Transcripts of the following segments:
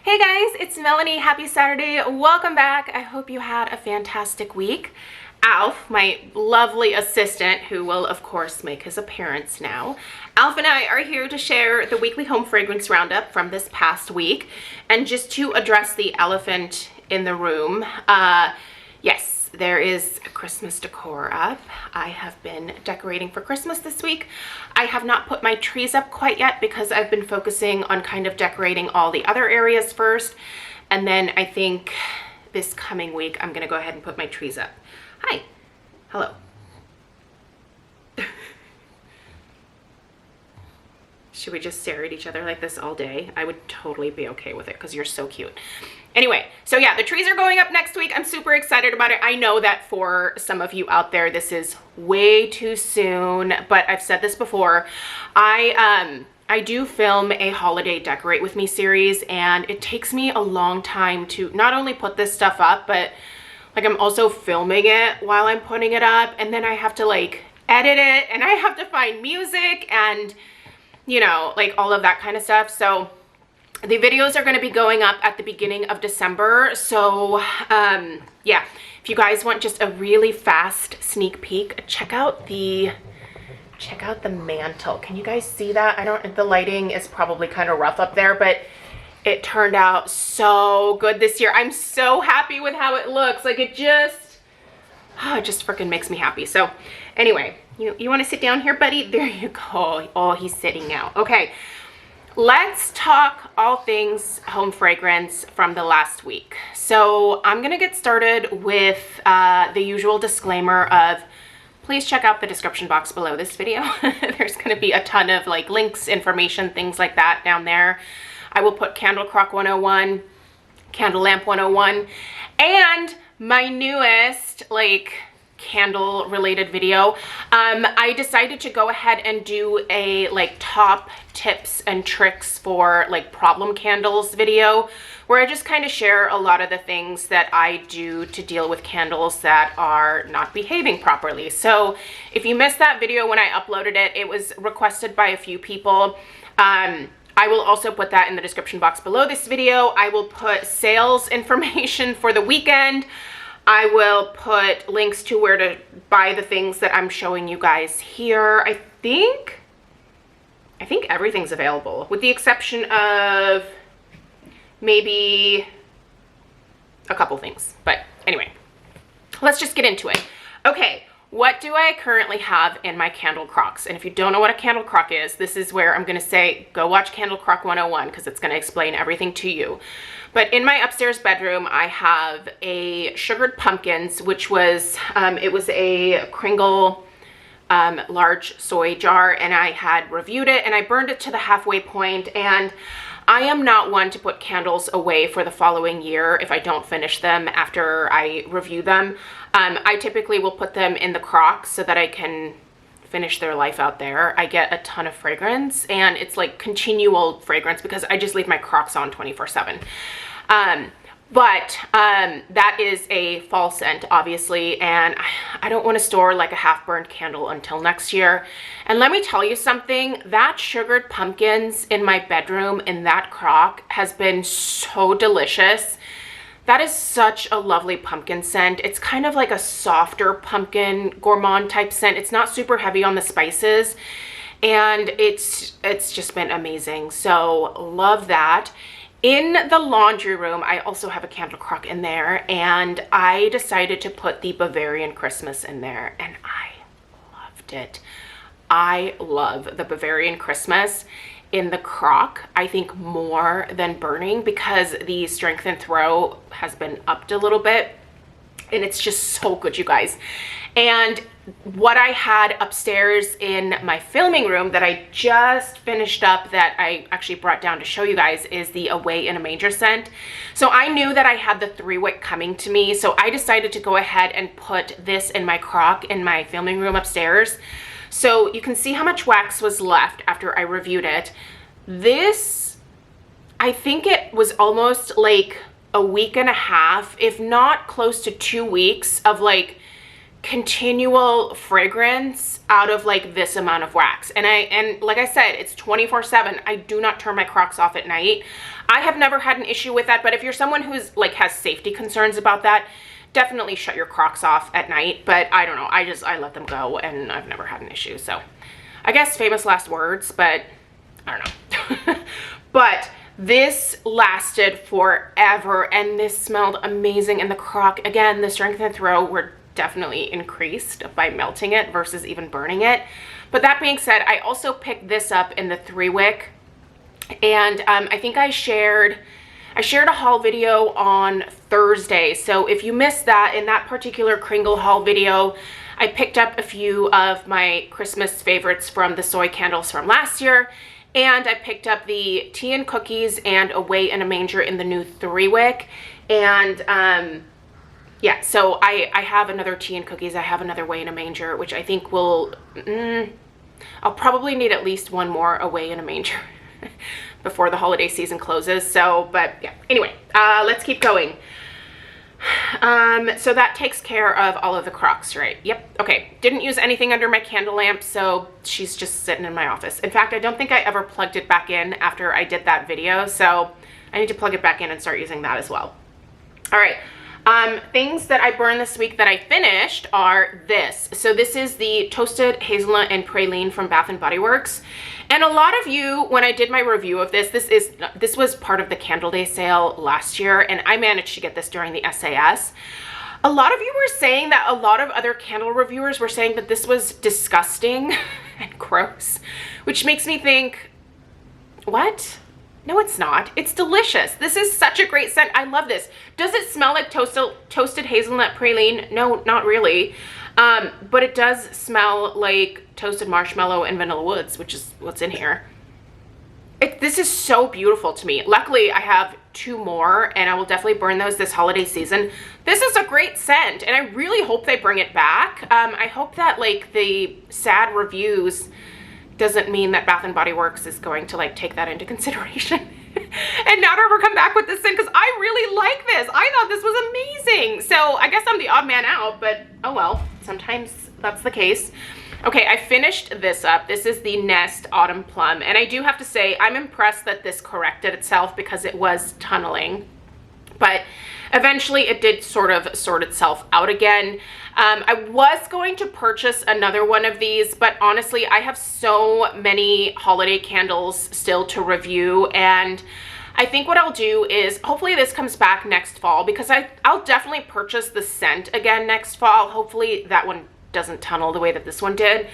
Hey guys, it's Melanie. Happy Saturday. Welcome back. I hope you had a fantastic week. Alf, my lovely assistant, who will of course make his appearance now. Alf and I are here to share the weekly home fragrance roundup from this past week. And just to address the elephant in the room, yes, there is a Christmas decor up. I have been decorating for Christmas this week. I have not put my trees up quite yet because I've been focusing on kind of decorating all the other areas first. And then I think this coming week, I'm gonna go ahead and put my trees up. Hi, hello. Should we just stare at each other like this all day? I would totally be okay with it because you're so cute. Anyway, so yeah, the trees are going up next week. I'm super excited about it. I know that for some of you out there, this is way too soon, but I've said this before. I do film a holiday decorate with me series, and it takes me a long time to not only put this stuff up, but like I'm also filming it while I'm putting it up, and then I have to like edit it, and I have to find music and, you know, like all of that kind of stuff. So the videos are going to be going up at the beginning of December. So yeah, if you guys want just a really fast sneak peek, check out the mantle. Can you guys see that? The lighting is probably kind of rough up there, but it turned out so good this year. I'm so happy with how it looks. Like it just freaking makes me happy. So anyway, you want to sit down here, buddy? There you go. Oh, he's sitting now. Okay, let's talk all things home fragrance from the last week. So I'm gonna get started with the usual disclaimer of please check out the description box below this video. There's gonna be a ton of like links, information, things like that down there. I will put Candle Crock 101, Candle Lamp 101, and my newest like candle related video. I decided to go ahead and do a like top tips and tricks for like problem candles video, where I just kind of share a lot of the things that I do to deal with candles that are not behaving properly. So if you missed that video when I uploaded it, it was requested by a few people. I will also put that in the description box below this video. I will put sales information for the weekend. I will put links to where to buy the things that I'm showing you guys here. I think everything's available with the exception of maybe a couple things. But anyway, let's just get into it. Okay. What do I currently have in my candle crocks? And if you don't know what a candle crock is, this is where I'm going to say, go watch Candle Crock 101 because it's going to explain everything to you. But in my upstairs bedroom, I have a sugared pumpkins, which was, it was a Kringle large soy jar, and I had reviewed it and I burned it to the halfway point. And I am not one to put candles away for the following year if I don't finish them after I review them. I typically will put them in the crock so that I can finish their life out there. I get a ton of fragrance, and it's like continual fragrance because I just leave my crocks on 24/7. But that is a fall scent, obviously, and I don't want to store like a half-burned candle until next year. And let me tell you something, that sugared pumpkins in my bedroom in that crock has been so delicious. That is such a lovely pumpkin scent. It's kind of like a softer pumpkin gourmand type scent. It's not super heavy on the spices, and it's just been amazing. So love that. In the laundry room, I also have a candle crock in there, and I decided to put the Bavarian Christmas in there, and I loved it. I love the Bavarian Christmas in the crock, I think, more than burning because the strength and throw has been upped a little bit, and it's just so good, you guys. And what I had upstairs in my filming room that I just finished up, that I actually brought down to show you guys, is the Away in a Manger scent. So I knew that I had the 3-wick coming to me, so I decided to go ahead and put this in my crock in my filming room upstairs. So you can see how much wax was left after I reviewed it. This, I think it was almost like a week and a half, if not close to 2 weeks of like continual fragrance out of like this amount of wax. And like I said, it's 24/7. I do not turn my Crocs off at night. I have never had an issue with that, but if you're someone who's like has safety concerns about that, definitely shut your Crocs off at night. But I don't know, I let them go and I've never had an issue. So I guess famous last words, but I don't know. But this lasted forever and this smelled amazing. And the Croc, again, the strength and throw were definitely increased by melting it versus even burning it. But that being said, I also picked this up in the 3-wick, and I think I shared a haul video on Thursday. So if you missed that, in that particular Kringle haul video, I picked up a few of my Christmas favorites from the soy candles from last year, and I picked up the tea and cookies and Away in a Manger in the new 3-wick. And yeah, so I have another tea and cookies. I have another Away in a Manger, which I think will, I'll probably need at least one more Away in a Manger before the holiday season closes. So, but yeah, anyway, let's keep going. So that takes care of all of the Crocs, right? Yep. Okay. Didn't use anything under my candle lamp, so she's just sitting in my office. In fact, I don't think I ever plugged it back in after I did that video, so I need to plug it back in and start using that as well. All right. Things that I burned this week that I finished are this. So this is the Toasted Hazelnut and Praline from Bath & Body Works. And a lot of you, when I did my review of this, this was part of the Candle Day sale last year, and I managed to get this during the SAS. A lot of you were saying that a lot of other candle reviewers were saying that this was disgusting and gross, which makes me think, what? No, it's not. It's delicious. This is such a great scent. I love this. Does it smell like toasted hazelnut praline? No, not really. But it does smell like toasted marshmallow and vanilla woods, which is what's in here. This is so beautiful to me. Luckily, I have 2 more, and I will definitely burn those this holiday season. This is a great scent, and I really hope they bring it back. I hope that like the sad reviews doesn't mean that Bath & Body Works is going to like take that into consideration and not ever come back with this scent, because I really like this. I thought this was amazing. So I guess I'm the odd man out, but oh well, sometimes that's the case. Okay, I finished this up. This is the Nest Autumn Plum, and I do have to say I'm impressed that this corrected itself because it was tunneling, but eventually it did sort of sort itself out again. I was going to purchase another one of these, but honestly, I have so many holiday candles still to review, and I think what I'll do is hopefully this comes back next fall, because I'll definitely purchase the scent again next fall. Hopefully that one doesn't tunnel the way that this one did.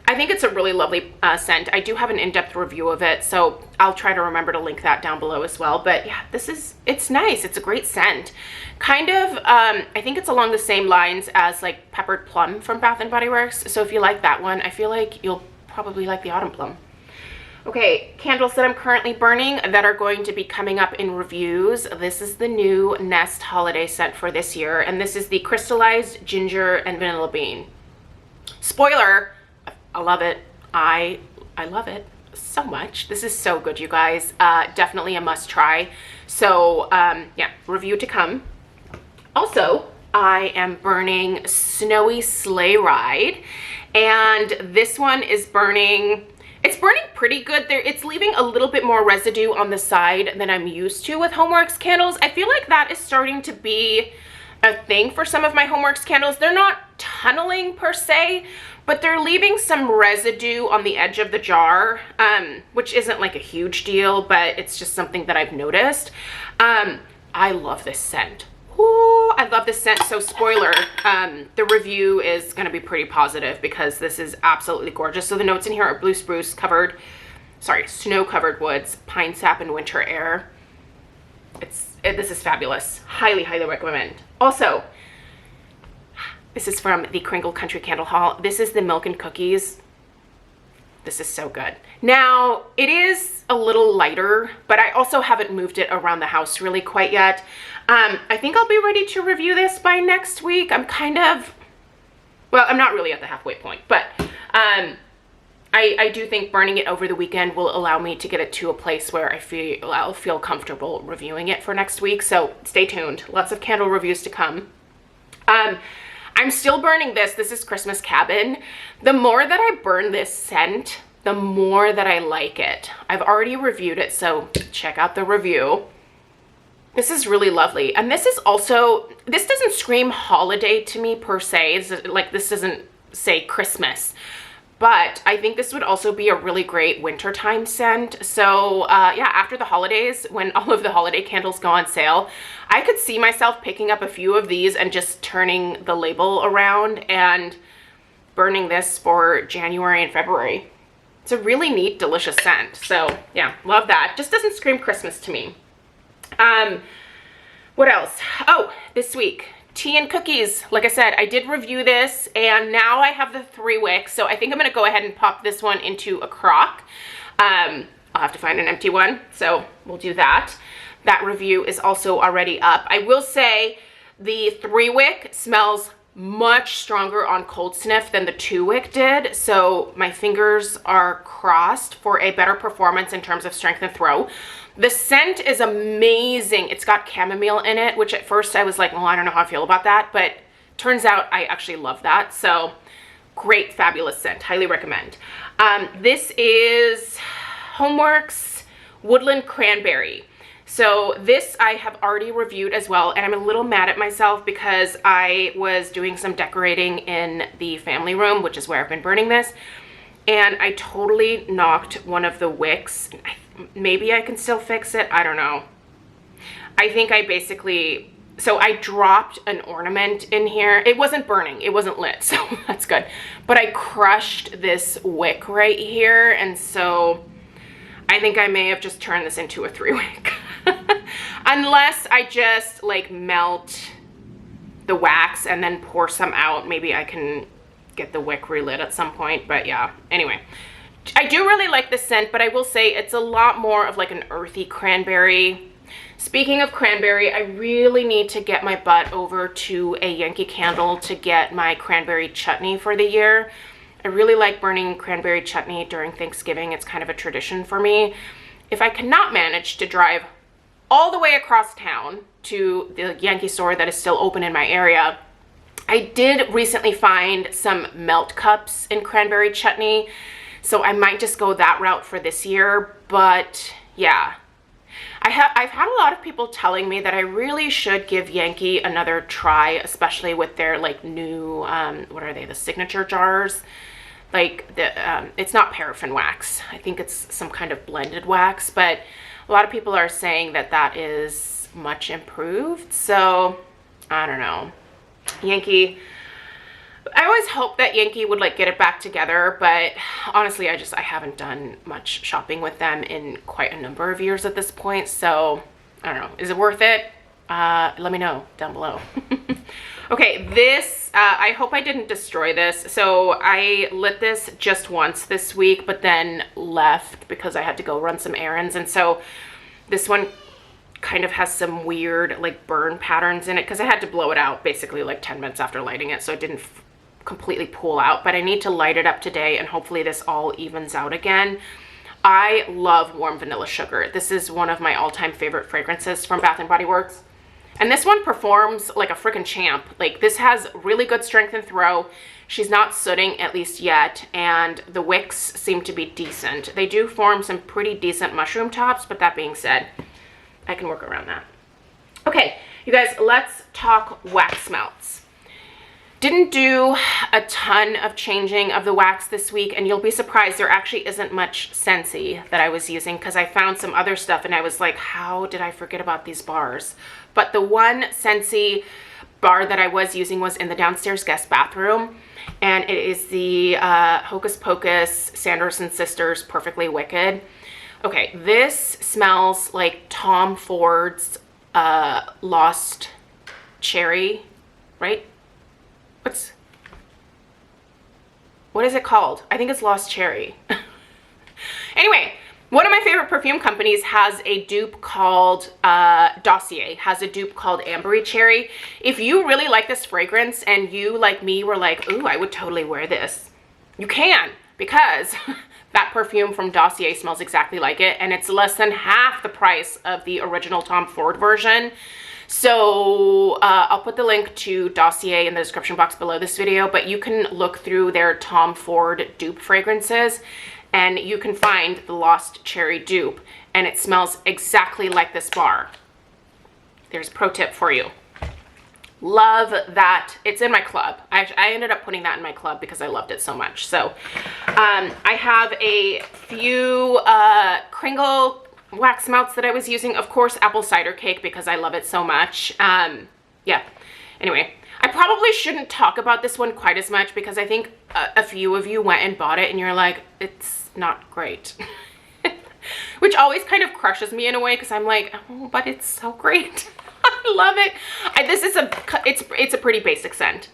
I think it's a really lovely scent. I do have an in-depth review of it, so I'll try to remember to link that down below as well. But yeah, it's nice. It's a great scent. Kind of, I think it's along the same lines as like Peppered Plum from Bath & Body Works. So if you like that one, I feel like you'll probably like the Autumn Plum. Okay, candles that I'm currently burning that are going to be coming up in reviews. This is the new Nest holiday scent for this year, and this is the Crystallized Ginger and Vanilla Bean. Spoiler, I love it. I love it so much. This is so good, you guys. Definitely a must try. So yeah, review to come. Also, I am burning Snowy Sleigh Ride, and this one is burning, it's burning pretty good. It's leaving a little bit more residue on the side than I'm used to with Homeworx candles. I feel like that is starting to be a thing for some of my Homeworx candles. They're not tunneling per se, but they're leaving some residue on the edge of the jar, which isn't like a huge deal, but it's just something that I've noticed. I love this scent. Ooh, I love this scent. So spoiler, the review is going to be pretty positive because this is absolutely gorgeous. So the notes in here are blue spruce covered, snow covered woods, pine sap, and winter air. This is fabulous. Highly, highly recommend. Also, this is from the Kringle Country Candle Haul. This is the Milk and Cookies. This is so good. Now, it is a little lighter, but I also haven't moved it around the house really quite yet. I think I'll be ready to review this by next week. I'm kind of, well, I'm not really at the halfway point, but I do think burning it over the weekend will allow me to get it to a place where I'll feel comfortable reviewing it for next week. So stay tuned. Lots of candle reviews to come. I'm still burning this. This is Christmas Cabin. The more that I burn this scent, the more that I like it. I've already reviewed it, so check out the review. This is really lovely. And this is also, this doesn't scream holiday to me per se. This doesn't say Christmas. But I think this would also be a really great wintertime scent. So yeah, after the holidays, when all of the holiday candles go on sale, I could see myself picking up a few of these and just turning the label around and burning this for January and February. It's a really neat, delicious scent. So yeah, love that. Just doesn't scream Christmas to me. What else? Oh, this week, tea and cookies. Like I said, I did review this and now I have the 3 wicks. So I think I'm going to go ahead and pop this one into a crock. I'll have to find an empty one. So we'll do that. That review is also already up. I will say the 3 wick smells much stronger on cold sniff than the 2 wick did. So my fingers are crossed for a better performance in terms of strength and throw. The scent is amazing. It's got chamomile in it, which at first I was like, well, I don't know how I feel about that, but turns out I actually love that. So great, fabulous scent. Highly recommend. This is Homeworx Woodland Cranberry. So this I have already reviewed as well, and I'm a little mad at myself because I was doing some decorating in the family room, which is where I've been burning this, and I totally knocked one of the wicks. Maybe I can still fix it. I don't know. I think I basically, so I dropped an ornament in here. It wasn't burning. It wasn't lit, so that's good. But I crushed this wick right here, and so I think I may have just turned this into a 3 wick. Unless I just like melt the wax and then pour some out. Maybe I can get the wick relit at some point, but yeah, anyway. I do really like this scent, but I will say it's a lot more of like an earthy cranberry. Speaking of cranberry, I really need to get my butt over to a Yankee Candle to get my cranberry chutney for the year. I really like burning cranberry chutney during Thanksgiving. It's kind of a tradition for me. If I cannot manage to drive all the way across town to the Yankee store that is still open in my area, I did recently find some melt cups in cranberry chutney. So I might just go that route for this year, but yeah. I've had a lot of people telling me that I really should give Yankee another try, especially with their like new, what are they, the signature jars? Like it's not paraffin wax. I think it's some kind of blended wax, but a lot of people are saying that that is much improved. So I don't know. Yankee, I always hope that Yankee would like get it back together, but honestly, I haven't done much shopping with them in quite a number of years at this point. So I don't know. Is it worth it? Let me know down below. Okay, this, I hope I didn't destroy this. So I lit this just once this week, but then left because I had to go run some errands. And so this one kind of has some weird like burn patterns in it because I had to blow it out basically like 10 minutes after lighting it. So it didn't completely pool out, but I need to light it up today and hopefully this all evens out again. I love warm vanilla sugar. This is one of my all-time favorite fragrances from Bath & Body Works. And this one performs like a freaking champ. Like this has really good strength and throw. She's not sooting, at least yet, and the wicks seem to be decent. They do form some pretty decent mushroom tops, but that being said, I can work around that. Okay, you guys, let's talk wax melts. Didn't do a ton of changing of the wax this week, and you'll be surprised there actually isn't much Scentsy that I was using because I found some other stuff and I was like, how did I forget about these bars? But the one Scentsy bar that I was using was in the downstairs guest bathroom, and it is the Hocus Pocus Sanderson Sisters Perfectly Wicked. Okay, this smells like Tom Ford's Lost Cherry, right? What is it called? I think it's Lost Cherry. Anyway, one of my favorite perfume companies has a dupe called Dossier, has a dupe called Ambery Cherry. If you really like this fragrance and you, like me, were like, ooh, I would totally wear this, you can, because That perfume from Dossier smells exactly like it, and it's less than half the price of the original Tom Ford version. So I'll put the link to Dossier in the description box below this video, but you can look through their Tom Ford dupe fragrances and you can find the Lost Cherry dupe, and it smells exactly like this bar. There's a pro tip for you. Love that. It's in my club. I ended up putting that in my club because I loved it so much. So I have a few Kringle wax melts that I was using. Of course, apple cider cake because I love it so much. Yeah. Anyway, I probably shouldn't talk about this one quite as much because I think a few of you went and bought it and you're like, it's not great. Which always kind of crushes me in a way because I'm like, oh, but it's so great. I love it. It's a pretty basic scent,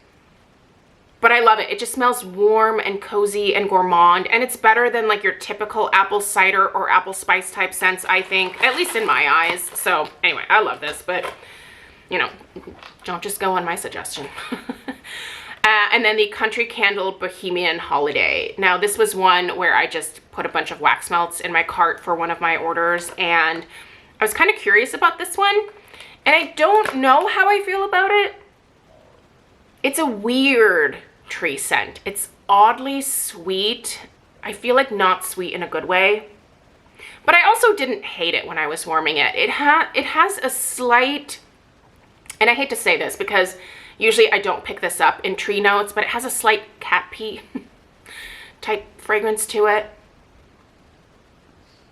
but I love it. It just smells warm and cozy and gourmand, and it's better than like your typical apple cider or apple spice type scents, I think, at least in my eyes. So anyway, I love this, but you know, don't just go on my suggestion. And then the Country Candle Bohemian Holiday. Now this was one where I just put a bunch of wax melts in my cart for one of my orders, and I was kind of curious about this one. And I don't know how I feel about it. It's a weird tree scent. It's oddly sweet. I feel like not sweet in a good way. But I also didn't hate it when I was warming it. It has a slight, and I hate to say this because usually I don't pick this up in tree notes, but it has a slight cat pee type fragrance to it.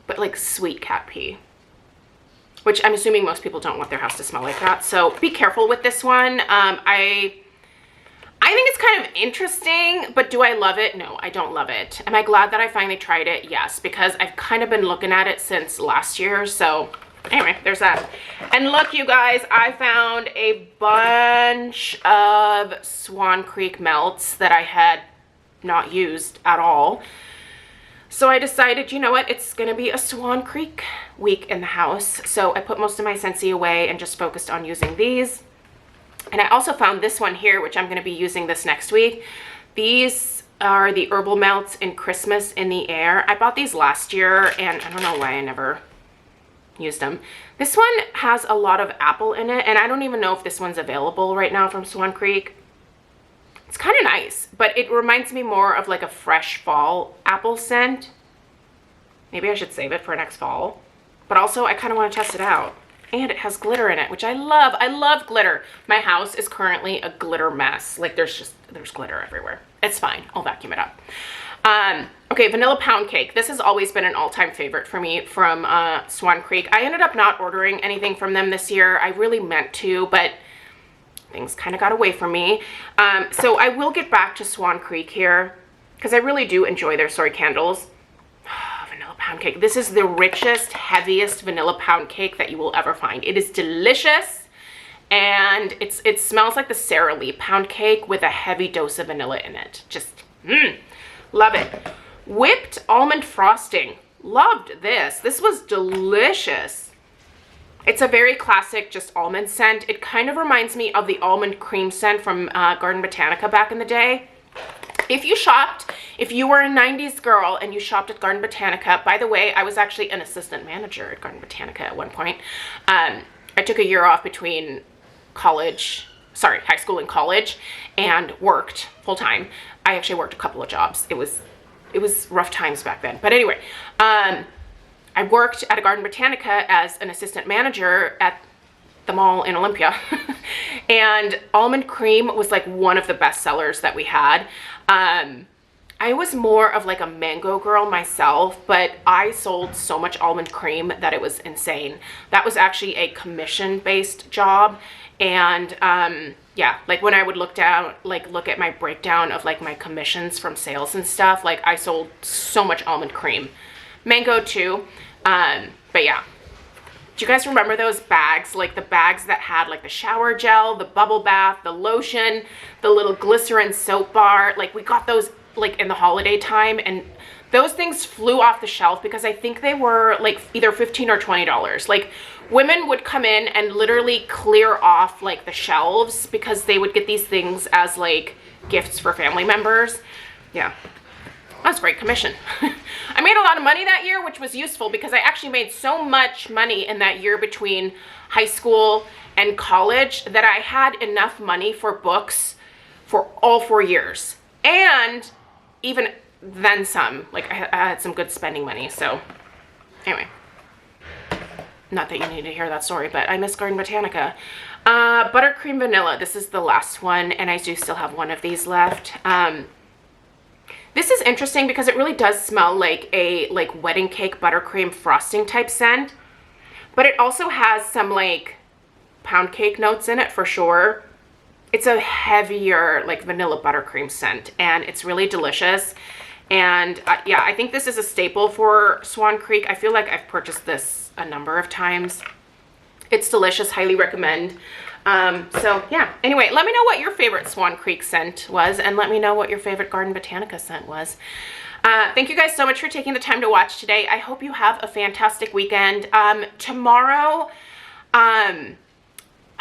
But like sweet cat pee. Which I'm assuming most people don't want their house to smell like that. So be careful with this one. I think it's kind of interesting, but do I love it? No, I don't love it. Am I glad that I finally tried it? Yes, because I've kind of been looking at it since last year. So anyway, there's that. And look, you guys, I found a bunch of Swan Creek melts that I had not used at all. So I decided, you know what, it's gonna be a Swan Creek week in the house. So I put most of my Scentsy away and just focused on using these. And I also found this one here, which I'm gonna be using this next week. These are the Herbal Melts in Christmas in the Air. I bought these last year and I don't know why I never used them. This one has a lot of apple in it, and I don't even know if this one's available right now from Swan Creek. It's kind of nice, but it reminds me more of like a fresh fall apple scent. Maybe I should save it for next fall. But also I kind of want to test it out. And it has glitter in it, which I love. I love glitter. My house is currently a glitter mess. Like there's glitter everywhere. It's fine. I'll vacuum it up. Okay, Vanilla Pound Cake. This has always been an all-time favorite for me from Swan Creek. I ended up not ordering anything from them this year. I really meant to, but things kind of got away from me. So I will get back to Swan Creek here because I really do enjoy their soy candles. Vanilla Pound Cake. This is the richest, heaviest vanilla pound cake that you will ever find. It is delicious, and it smells like the Sara Lee pound cake with a heavy dose of vanilla in it. Just, love it. Whipped almond frosting. Loved this. This was delicious. It's a very classic, just almond scent. It kind of reminds me of the almond cream scent from Garden Botanica back in the day. If you were a 90s girl and you shopped at Garden Botanica, by the way, I was actually an assistant manager at Garden Botanica at one point. I took a year off between high school and college, and worked full time. I actually worked a couple of jobs. It was rough times back then. But anyway, I worked at a Garden Botanica as an assistant manager at the mall in Olympia. And almond cream was like one of the best sellers that we had. I was more of like a mango girl myself, but I sold so much almond cream that it was insane. That was actually a commission-based job. And yeah, like when I would look at my breakdown of like my commissions from sales and stuff, like I sold so much almond cream. Mango too. But yeah. Do you guys remember those bags? Like the bags that had like the shower gel, the bubble bath, the lotion, the little glycerin soap bar. Like we got those like in the holiday time, and those things flew off the shelf because I think they were like either $15 or $20. Like women would come in and literally clear off like the shelves because they would get these things as like gifts for family members. Yeah. That's great commission. I made a lot of money that year, which was useful because I actually made so much money in that year between high school and college that I had enough money for books for all 4 years. And even then some, like I had some good spending money. So anyway, not that you need to hear that story, but I miss Garden Botanica. Buttercream vanilla. This is the last one, and I do still have one of these left. This is interesting because it really does smell like a wedding cake buttercream frosting type scent, but it also has some like pound cake notes in it for sure. It's a heavier like vanilla buttercream scent, and it's really delicious. And yeah, I think this is a staple for Swan Creek. I feel like I've purchased this a number of times. It's delicious, highly recommend. So yeah, anyway, let me know what your favorite Swan Creek scent was, and let me know what your favorite Garden Botanica scent was. Thank you guys so much for taking the time to watch today. I hope you have a fantastic weekend. Tomorrow, I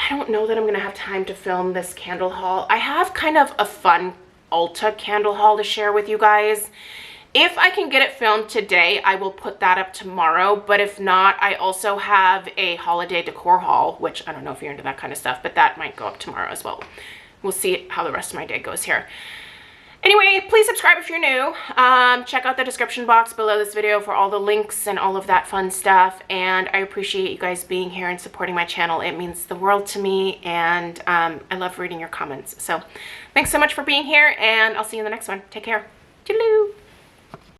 don't know that I'm gonna have time to film this candle haul. I have kind of a fun Ulta candle haul to share with you guys. If I can get it filmed today, I will put that up tomorrow, but if not, I also have a holiday decor haul, which I don't know if you're into that kind of stuff, but that might go up tomorrow as well. We'll see how the rest of my day goes here. Anyway, please subscribe if you're new. Check out the description box below this video for all the links and all of that fun stuff, and I appreciate you guys being here and supporting my channel. It means the world to me, and I love reading your comments. So thanks so much for being here, and I'll see you in the next one. Take care. Toodaloo.